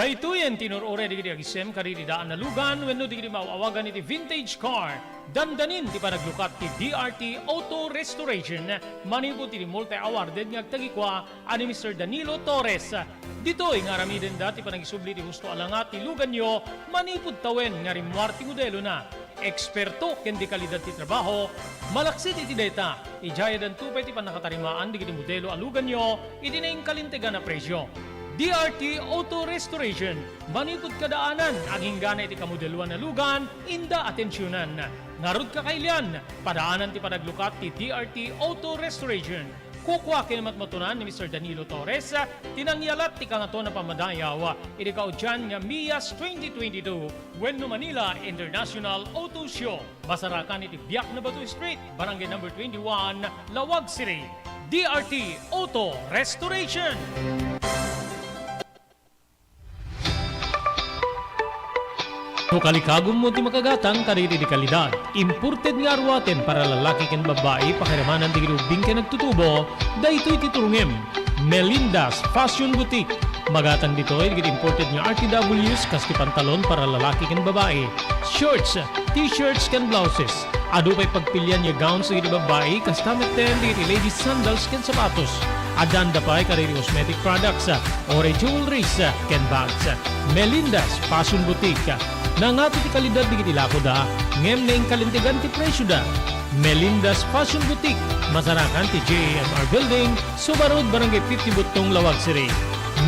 Dahito yan, tinurore di agisem kariri daan na lugan, wenno di mauawagan iti vintage car. Dandanin ti panaglukat ti DRT Auto Restoration. Manipod ti multi-awarded nga tagikwa ani Mr. Danilo Torres. Dito nga ramiden dati panagisubli ti gusto alangat ti lugan nyo, manipod tawen nga rimwar ti modelo na. Eksperto ken di kalidad ti trabaho, malaksid iti data. Ijaya dan tupay ti panakatarimaan di modelo alugan nyo, iti na kalintegan na presyo. DRT Auto Restoration, manipod kadaanan, aging gana iti kamodeluan na lugan, inda atensyonan. Narod ka kailian, padaanan ti panaglukat ti DRT Auto Restoration. Kukwa kinamatmatunan ni Mr. Danilo Torres, tinangyalat ti kangato na pamadayaw, iti kaudyan nga MIAS 2022, Bueno Manila International Auto Show. Basarakan iti Biak na Batu Street, Barangay number 21, Lawag City. DRT Auto Restoration. No kalikagom mo ti makagatang kariri di kalidad. Imported nga arwaten para lalaki ken babae pakiramanan ti ginubing ken nagtutubo, daytoy ti turungem. Melinda's Fashion Boutique. Magatang dito ay imported nga RTWs kas ti pantalon para lalaki ken babae. Shorts, t-shirts ken blouses. Adu pay pagpilian nga gowns iti babae kas tameten iti ladies sandals ken sapatos. Adanda pay kariri cosmetic products, ore jewelries ken bags. Melinda's Fashion Boutique. Nangato ti kalidad di kitilako da, ngem na kalintigan ti presyo da. Melinda's Fashion Boutique, masarakan ti JAMR Building, Subarod, Barangay 50 Butong, Lawag City.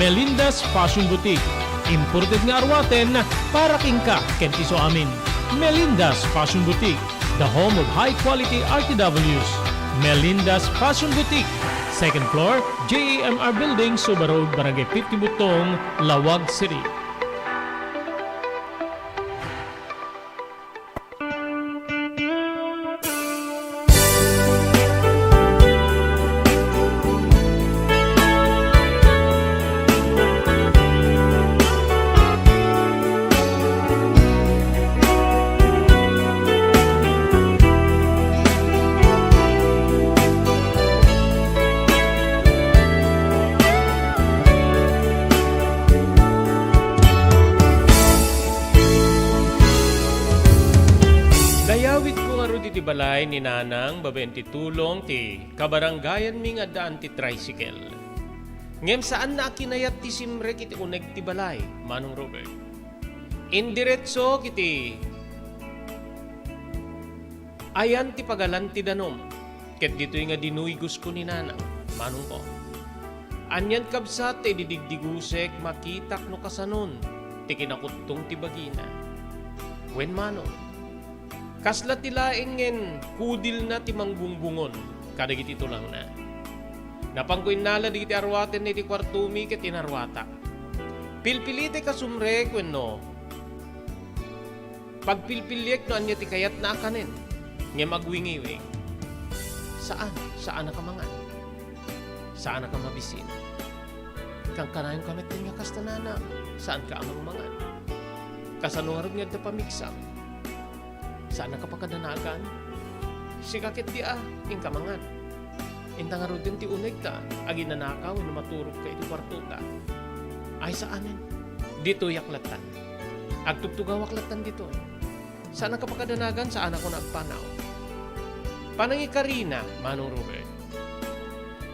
Melinda's Fashion Boutique, imported nga arwaten para kingka ken iso amin. Melinda's Fashion Boutique, the home of high-quality RTWs. Melinda's Fashion Boutique, second floor, JAMR Building, Subarod, Barangay 50 Butong, Lawag City. Ti balay ni nanang babaen ti tulong ti kabaranggayan mi nga daan ti tricycle. Ngem saan na kinayat ti simrek iti uneg ti balay, Manong Robert. Indiretso kiti ayan ti pagalan ti danom. Ket dito'y nga dinuygus ko ni nanang, Manong ko. Anyan kabsat ti didigdigusek makitak no kasanon ti kinakutong ti bagina. Wen Manong. Kasla tilaingen kudil na ti mangbungbungon kadagiti ito lang na. Napangkoy nala di ti arwaten ni ti kwartumi ket tinarwata. Pilpilite kasumre kwenno. Pagpilpilyek no anya ti kayat na akanen. Nga magwingiwing. Saan? Saan na kamangan? Saan na ka mabisin? Kang kanayon kamet din nga kastanana. Saan ka amang mangan? Kasanungarod nga da pamiksam. Saan nakapakadanagan? Sikakit di ing kamangan. Intang nga din ti uneg ta, agi nanakaw, na maturog ka iti kwarto ta. Ay saanin? Dito yaklatan. Agtugtugaw aklatan dito. Saan nakapakadanagan? Saan ako nagpanaw? Panangi Karina, Manong Robert.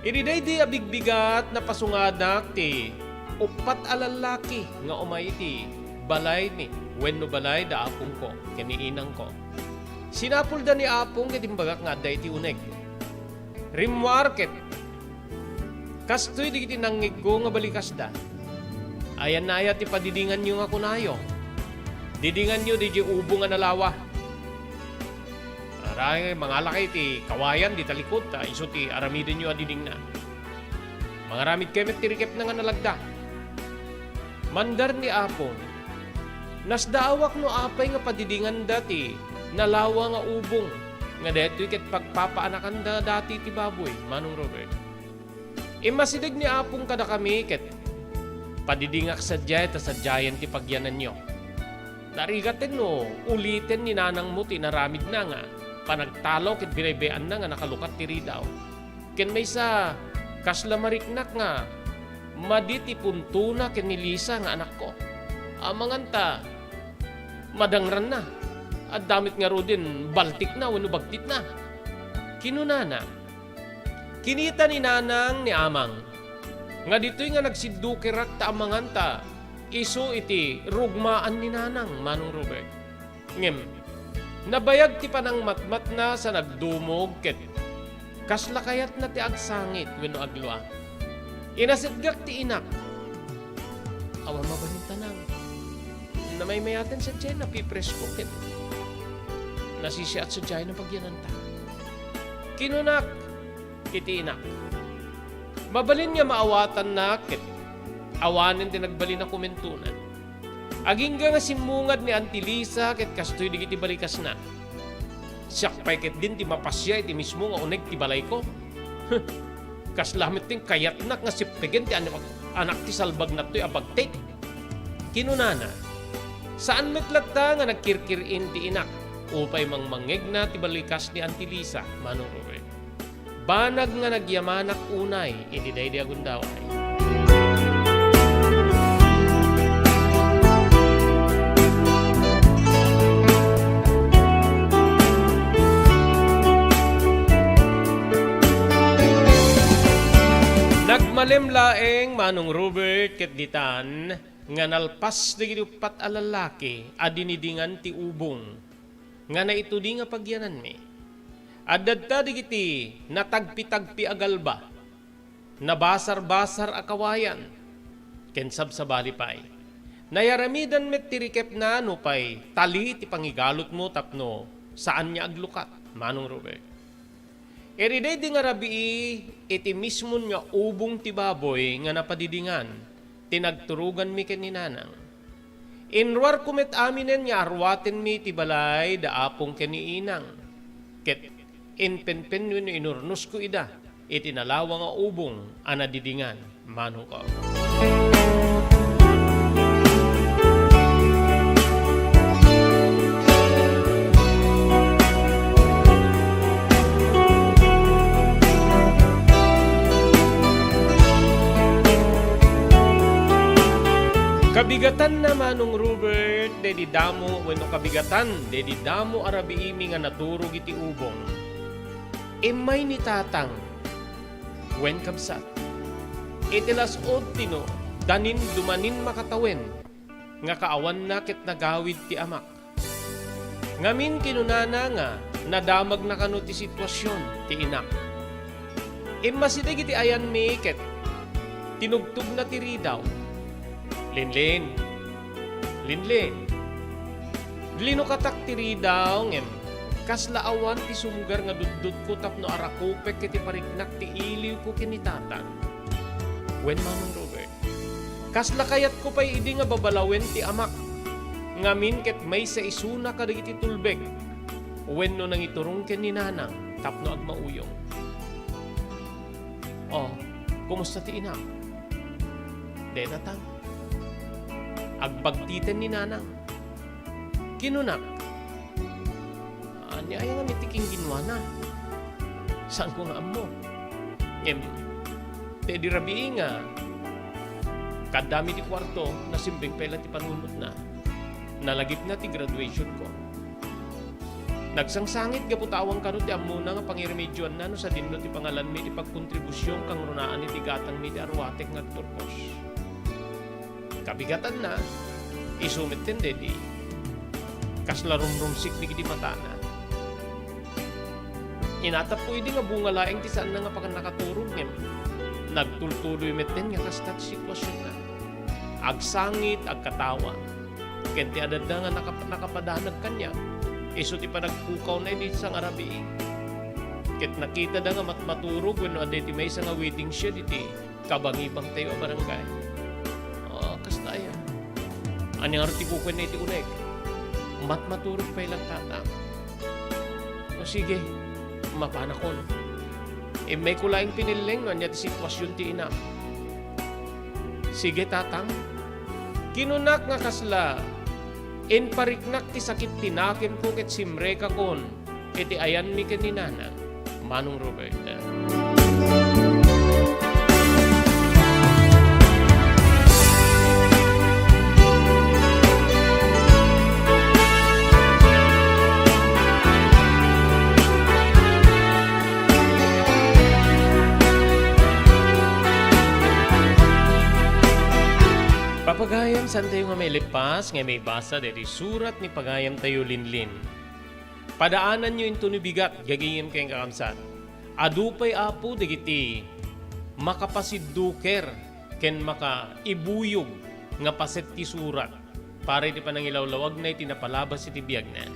Iriday di abigbigat na pasungadak ti upat alalaki nga umay ti balay ni wenno balay da apong ko, kaniinang ko. Sinapul da ni apong kitimbagak nga da iti uneg. Rimwarket. Kastoy di kiti nangig ko nga balikas da. Ayan na ayat ipadidingan nyo nga kunayo. Didingan nyo di ubo nga nalawa. Aray, mga lakay ti kawayan di talikod ta. Iso ti aramidin nyo adiding na. Mga ramid kemet tirikep na nga nalagda. Mandar ni apong. Nasdaawak no apay nga padidingan dati, nalawa nga ubong, nga deto'y ket pagpapaanakan da dati ti baboy, Manong Robert. Imasidig ni apong kada kami ket padidingak sadya ta sadyayan ti pagyanan nyo. Narigaten no, ulitin ni nanang mo ti naramid na nga, panagtalaw ket binaybayan na nga nakalukat ti ridaw. Ken may sa kasla mariknak nga, maditi punto na ken ni Lisa nga anak ko. amanganta, madangran na. At damit nga ro din, baltik na, wano bagtit na. Kinunana, kinita ni nanang ni amang, nga dito'y nga nagsidukirak ta amanganta, iso iti rugmaan ni nanang, Manong Robert. Ngem, nabayag ti panang matmat na sa nagdumog ket kasla kayat na ti agsangit wenno agluwa. Inasidgak ti inak. Awa mabalinta nang. Na may mayaten sa tiyan na pipresko ket nasisiat sa tiyan ng pagyananta. Kinunak kiti inak. Mabalin nga maawatan na ket awanin ti nagbali na kumentunan. Aging nga simungad ni Auntie Lisa ket kastoy digiti balikas na. Siyak pay ket din ti mapasya iti mismo nga uneg ti balay ko. Kaslamit ting kayatnak nga siptegen ti anak ti salbag na to'y abagtek. Kinunana, saan metlagta nga nagkirkirin ti inak upay mangmangeg na ti balikas ni Auntie Lisa, Manong Robert. Banag nga nagyamanak unay iti daydi agundaway. Nagmalemlaeng Manong Robert ket ditan nga nalpas digiti upat a lalaki a dinidingan ti ubong nga naitudi nga pagyanan mi. Addadta digiti natagpi-tagpi a galba, nabasar-basar a kawayan, ken sabsabali pay. Nayaramidan met tirikep na no pay tali ti pangigalot mo tapno saan niya aglukat, Manong Robert. Eriday di nga rabii iti mismo nga ubong ti baboy nga napadidingan, tinagturugan mi ken ni nanang. Inruar kumet aminen nga arwaten mi ti balay da apong ken ni inang. Ket inpenpen no inurnus ko ida, iti nalawa nga ubong anadidingan, Manong ko. Kabigatan na Manong Robert, dedi damo, wenno kabigatan, dedi damo arabiimi nga naturog iti ubong. Imay ni tatang, wen kabsat. Itilas od tino, danin dumanin makatawen, nga kaawan na ket nagawid ti amak. Ngamin kinunana nga, nadamag na kano ti sitwasyon ti inak. Imasidig iti ayan mi ket, tinugtog na ti ridaw. Linlin, Lino katak tiri daw ngem, kaslaawan ti sumgar nga dudut ko tapno arakupek iti pariknak ti iliw ko kinitatan. Wen Manong Robert, kasla kayat ko pa'y idi nga babalawen ti amak, ngamin ket may sa isuna kadig iti tulbeg, wen no nang iturong ken ni nanang tapno agmauyong. Oh, kumusta ti inak? Denatang. Agbagtiten ni nanang. Kinunak. Ani ay nga mitiking ginwa na. Saan ko nga mo? Ngem, di rabii nga. Kadami ti kwarto na simbing pela ti panunot na. Nalagip na ti graduation ko. Nagsangsangit gaputawang kano ti amuna nga pangiremedyoan na no sa dinno ti pangalan mi ti pagkontribusyon kang runaan ni ti gatang mi ti arwatek nga turpos. Kabigatan na, isumit din dedi, kaslarumrumsik ni kiti matana. Inatap ko hindi nga bunga laing ti saan na nga pag nakaturong ngem. Nagtultuloy met din nga kastat sitwasyon na. Agsangit, agkatawa. Kenti adad na nga nakapadanag kanya. Iso ti pa nagpukaw na hindi sang arabi. Ket nakita da nga maturog when aday ti may nga waiting shed iti kabangibang tayo a barangay. Kastaya. Ani nga roti kukwen na iti unek. Matmaturog pa ilang tatang. O sige, mapanakon. May kulaing pinileng nga ti sitwasyon ti ina. Sige tatang. Kinunak nga kasla. In pariknak ti sakit tinakim ko ket simre ka kon. Iti ayan mi ken ni nanang. Manong Robert. Pagayam san tayo nga may lipas, nga may basa deti surat ni pagayam tayo linlin. Padaanan nyo into bigat, gagayim kayong kakamsat. Adupay apo digiti makapasidduker ken makaibuyog nga paset ti surat para iti panangilawlawag na iti napalabas iti biyag na.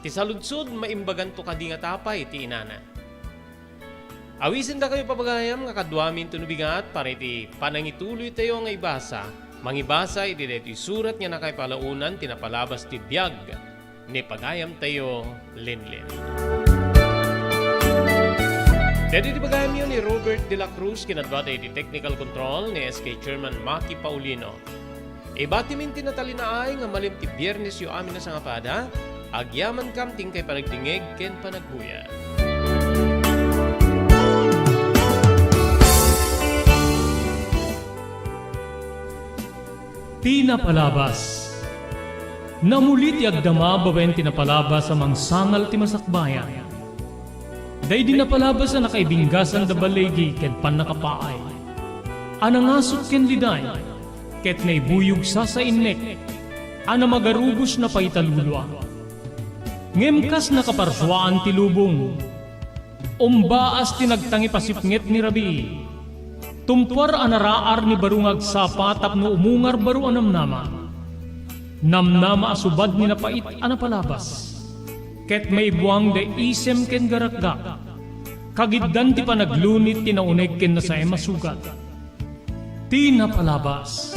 Ti saludsod maimbagan to kadi nga tapay iti inana. Awisin da kayo papagayam nga kadwamin tunubigat para iti panangituloy tayo nga ibasa. Mangibasa iti iti surat nga nakaypalaunan tinapalabas ti biyag ni pagayam tayo linlin. Dati di pagayam yun ni Robert de la Cruz kinadbata iti technical control ni SK Chairman Maki Paulino. Ibatimin tinatalinaay nga malim ti biyernes yu amin na sa ngapada, agyaman kam tingkay panagdingeg ken panagbuya. Tinapalabas. Namulit ti agdama babaen tinapalabas sa mangsangal ti masakbayan. Day di napalabas na nakaibinggasan da balegi ken panakapaay. Anangasot ken liday, ket naibuyog sa innek, ana magarubos na paitalulwa. Ngemkas nakaparswaan ti lubong, umbaas tinagtangi pasipnget ni Rabi. Tumpar anaraar ni barungag sapa tapno umungar baru anamnama. Namnama asubad ni napait anapalabas. Ket may buwang de isem ken garakgak. Kagiddan ti panaglunit tinauneg ken na sa masugat. Tinapalabas.